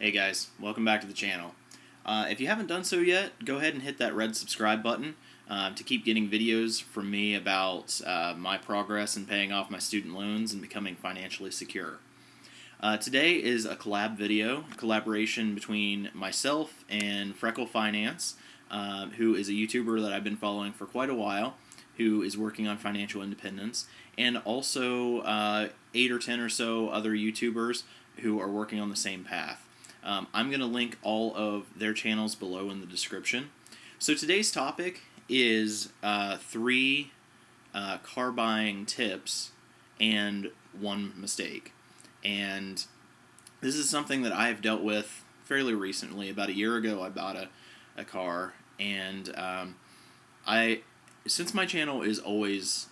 Hey guys, welcome back to the channel. If you haven't done so yet, go ahead and hit that red subscribe button to keep getting videos from me about my progress in paying off my student loans and becoming financially secure. Today is a collab video, a collaboration between myself and Freckle Finance, who is a YouTuber that I've been following for quite a while, who is working on financial independence, and also 8 or 10 or so other YouTubers who are working on the same path. I'm going to link all of their channels below in the description. So today's topic is 3 car buying tips and 1 mistake. And this is something that I've dealt with fairly recently. About a year ago I bought a car, and since my channel is always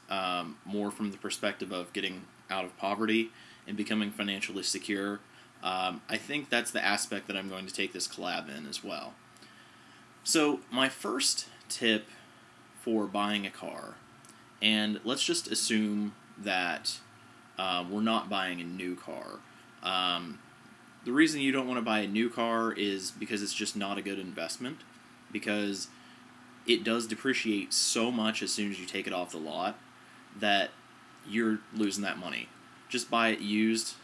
more from the perspective of getting out of poverty and becoming financially secure, I think that's the aspect that I'm going to take this collab in as well. So my first tip for buying a car, and let's just assume that we're not buying a new car. The reason you don't want to buy a new car is because it's just not a good investment, because it does depreciate so much as soon as you take it off the lot that you're losing that money. Just buy it used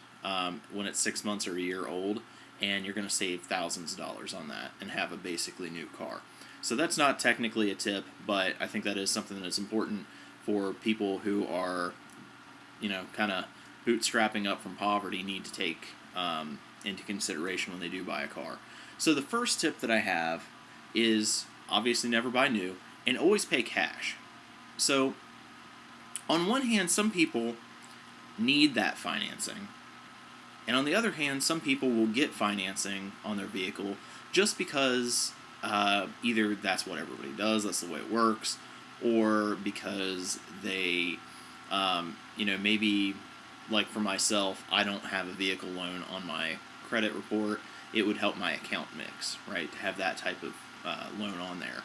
when it's 6 months or a year old, and you're going to save thousands of dollars on that and have a basically new car. So that's not technically a tip, but I think that is something that's important for people who are, kind of bootstrapping up from poverty, need to take into consideration when they do buy a car. So the first tip that I have is obviously never buy new and always pay cash. So on one hand, some people need that financing. And on the other hand, some people will get financing on their vehicle just because either that's what everybody does, that's the way it works, or because they, maybe, like for myself, I don't have a vehicle loan on my credit report. It would help my account mix, right, to have that type of loan on there.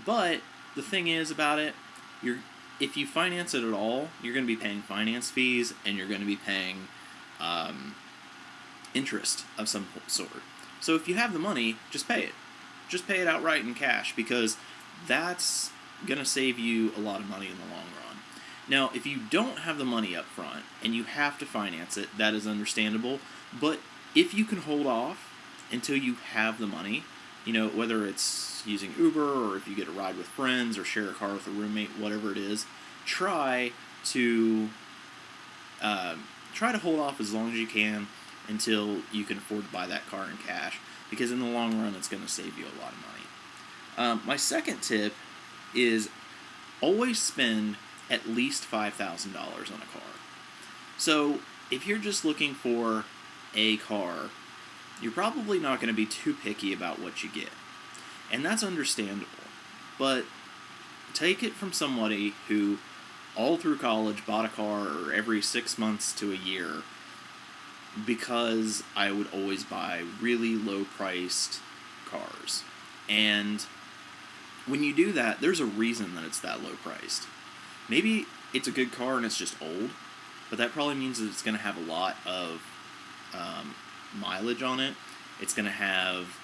But the thing is about it, if you finance it at all, you're going to be paying finance fees, and you're going to be paying interest of some sort. So if you have the money, just pay it. Just pay it outright in cash, because that's going to save you a lot of money in the long run. Now, if you don't have the money up front and you have to finance it, that is understandable. But if you can hold off until you have the money, whether it's using Uber or if you get a ride with friends or share a car with a roommate, whatever it is, try to hold off as long as you can until you can afford to buy that car in cash, because in the long run it's going to save you a lot of money. My second tip is always spend at least $5,000 on a car. So if you're just looking for a car, you're probably not going to be too picky about what you get. And that's understandable. But take it from somebody who all through college bought a car every 6 months to a year, because I would always buy really low-priced cars. And when you do that, there's a reason that it's that low-priced. Maybe it's a good car and it's just old, but that probably means that it's going to have a lot of mileage on it. It's going to have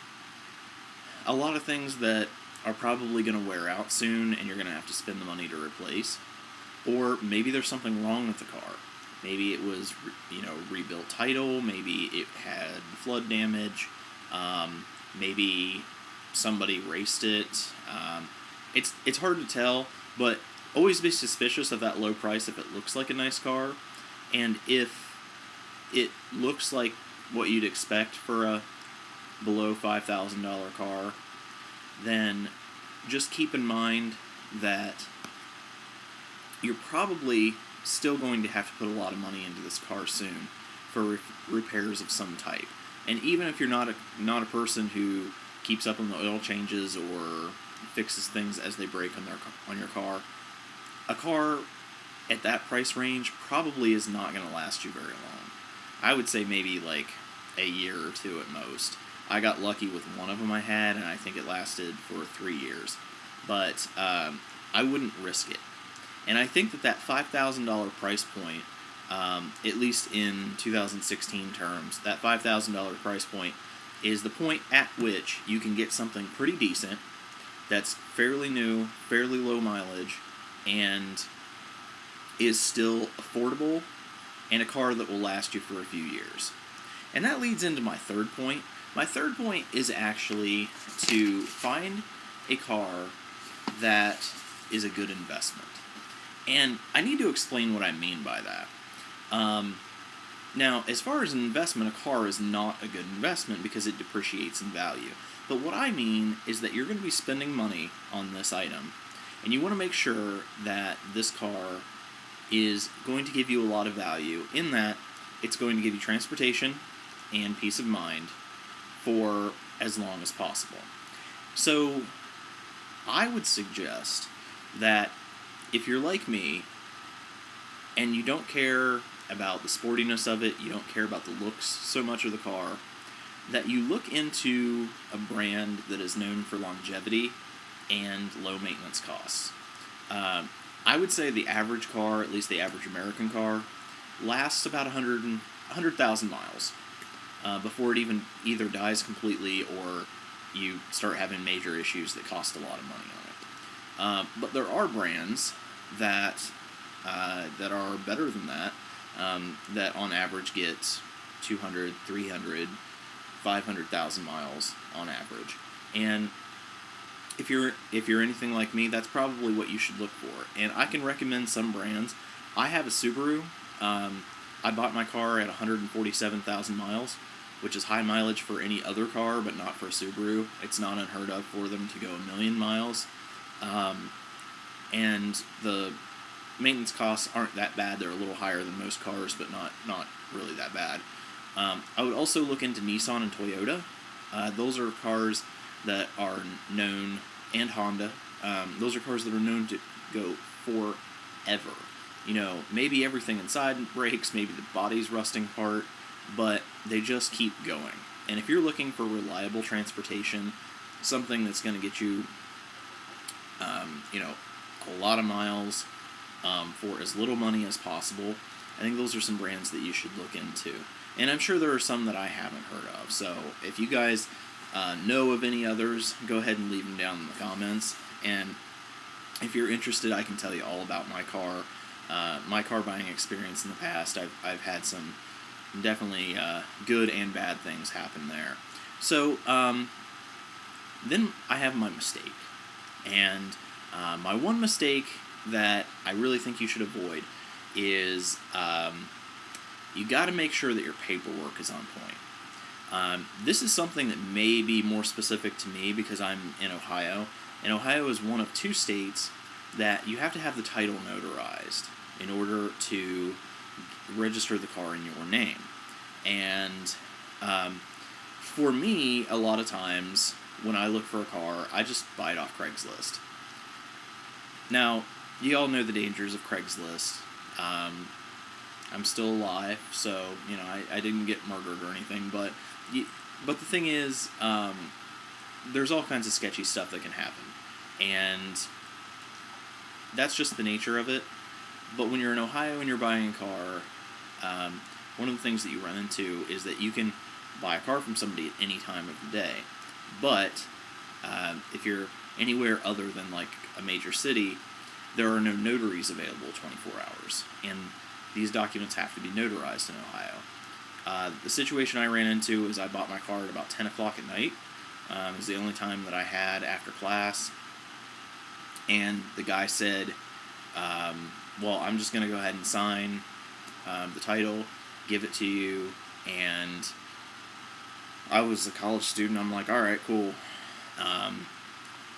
a lot of things that are probably going to wear out soon, and you're going to have to spend the money to replace. Or maybe there's something wrong with the car. Maybe it was, rebuilt title. Maybe it had flood damage. Maybe somebody raced it. It's hard to tell, but always be suspicious of that low price if it looks like a nice car, and if it looks like what you'd expect for a below $5,000 car, then just keep in mind that you're probably still going to have to put a lot of money into this car soon for repairs of some type. And even if you're not a person who keeps up on the oil changes or fixes things as they break on your car, a car at that price range probably is not going to last you very long. I would say maybe like a year or 2 at most. I got lucky with one of them I had, and I think it lasted for 3 years. But I wouldn't risk it. And I think that $5,000 price point, at least in 2016 terms, that $5,000 price point is the point at which you can get something pretty decent that's fairly new, fairly low mileage, and is still affordable, and a car that will last you for a few years. And that leads into my third point. My third point is actually to find a car that is a good investment. And I need to explain what I mean by that. Now, as far as an investment, a car is not a good investment because it depreciates in value. But what I mean is that you're going to be spending money on this item, and you want to make sure that this car is going to give you a lot of value in that it's going to give you transportation and peace of mind for as long as possible. So I would suggest that if you're like me and you don't care about the sportiness of it, you don't care about the looks so much of the car, that you look into a brand that is known for longevity and low maintenance costs. I would say the average car, at least the average American car, lasts about 100,000 miles before it even either dies completely or you start having major issues that cost a lot of money on it. But there are brands that are better than that, that on average get 200, 300, 500,000 miles on average. And if you're anything like me, that's probably what you should look for. And I can recommend some brands. I have a Subaru. I bought my car at 147,000 miles, which is high mileage for any other car, but not for a Subaru. It's not unheard of for them to go 1,000,000 miles. And the maintenance costs aren't that bad. They're a little higher than most cars, but not really that bad. I would also look into Nissan and Toyota. Those are cars that are known, and Honda. Those are cars that are known to go forever. You know, maybe everything inside breaks, maybe the body's rusting apart, but they just keep going. And if you're looking for reliable transportation, something that's going to get you, a lot of miles for as little money as possible, I think those are some brands that you should look into. And I'm sure there are some that I haven't heard of. So if you guys know of any others, go ahead and leave them down in the comments. And if you're interested, I can tell you all about my car buying experience in the past. I've had some definitely good and bad things happen there. So then I have my mistake. And my one mistake that I really think you should avoid is you got to make sure that your paperwork is on point. This is something that may be more specific to me because I'm in Ohio, and Ohio is one of two states that you have to have the title notarized in order to register the car in your name. And for me, a lot of times when I look for a car, I just buy it off Craigslist. Now, you all know the dangers of Craigslist. I'm still alive, so I didn't get murdered or anything. But the thing is, there's all kinds of sketchy stuff that can happen, and that's just the nature of it. But when you're in Ohio and you're buying a car, one of the things that you run into is that you can buy a car from somebody at any time of the day. But if you're anywhere other than like a major city, there are no notaries available 24 hours, and these documents have to be notarized in Ohio. The situation I ran into is I bought my car at about 10 o'clock at night. It was the only time that I had after class, and the guy said, well, I'm just going to go ahead and sign the title, give it to you, and I was a college student. I'm like, all right, cool.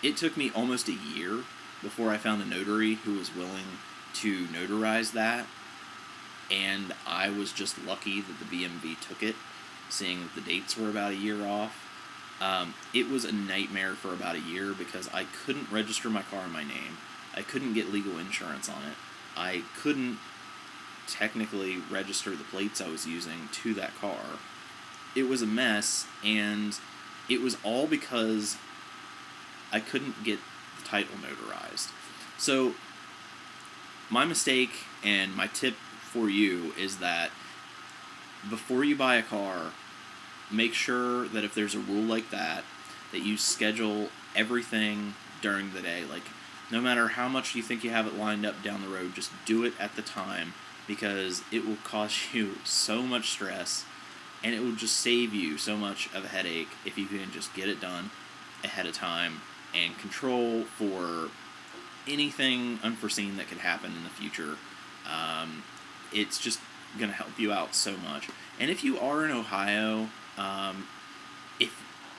It took me almost a year before I found a notary who was willing to notarize that, and I was just lucky that the BMV took it, seeing that the dates were about a year off. It was a nightmare for about a year because I couldn't register my car in my name. I couldn't get legal insurance on it. I couldn't technically register the plates I was using to that car. It was a mess, and it was all because I couldn't get the title notarized. So my mistake and my tip for you is that before you buy a car, make sure that if there's a rule like that you schedule everything during the day. Like, no matter how much you think you have it lined up down the road, just do it at the time, because it will cause you so much stress, and it will just save you so much of a headache if you can just get it done ahead of time and control for anything unforeseen that could happen in the future. It's just going to help you out so much. And if you are in Ohio,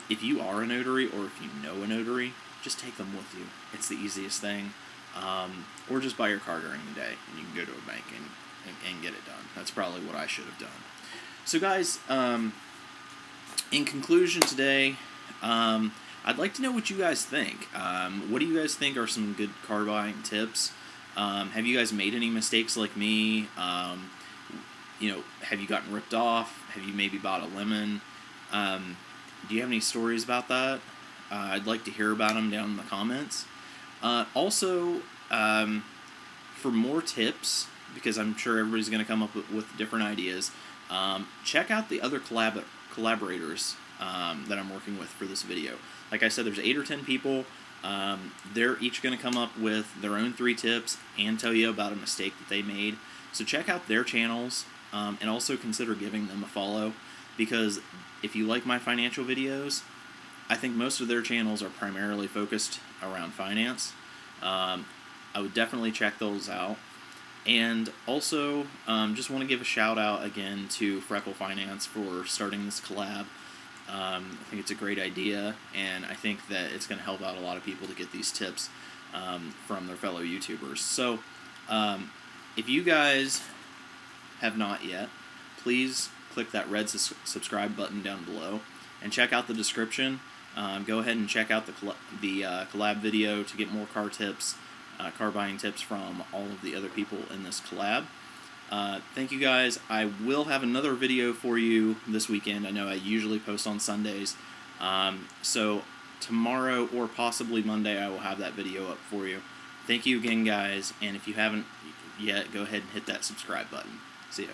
if you are a notary, or if you know a notary, just take them with you. It's the easiest thing. Or just buy your car during the day, and you can go to a bank and get it done. That's probably what I should have done. So guys, in conclusion today, I'd like to know what you guys think. What do you guys think are some good car buying tips? Have you guys made any mistakes like me? Have you gotten ripped off? Have you maybe bought a lemon? Do you have any stories about that? I'd like to hear about them down in the comments. Also, for more tips, because I'm sure everybody's going to come up with different ideas, check out the other collaborators that I'm working with for this video. Like I said, there's 8 or 10 people. They're each going to come up with their own 3 tips and tell you about a mistake that they made. So check out their channels, and also consider giving them a follow, because if you like my financial videos, I think most of their channels are primarily focused around finance. I would definitely check those out. And also, just want to give a shout out again to Freckle Finance for starting this collab. I think it's a great idea, and I think that it's going to help out a lot of people to get these tips from their fellow YouTubers. So, if you guys have not yet, please click that red subscribe button down below and check out the description. Go ahead and check out the collab video to get more car tips, car buying tips from all of the other people in this collab. Thank you guys. I will have another video for you this weekend. I know I usually post on Sundays. So tomorrow or possibly Monday I will have that video up for you. Thank you again, guys. And if you haven't yet, go ahead and hit that subscribe button. See ya.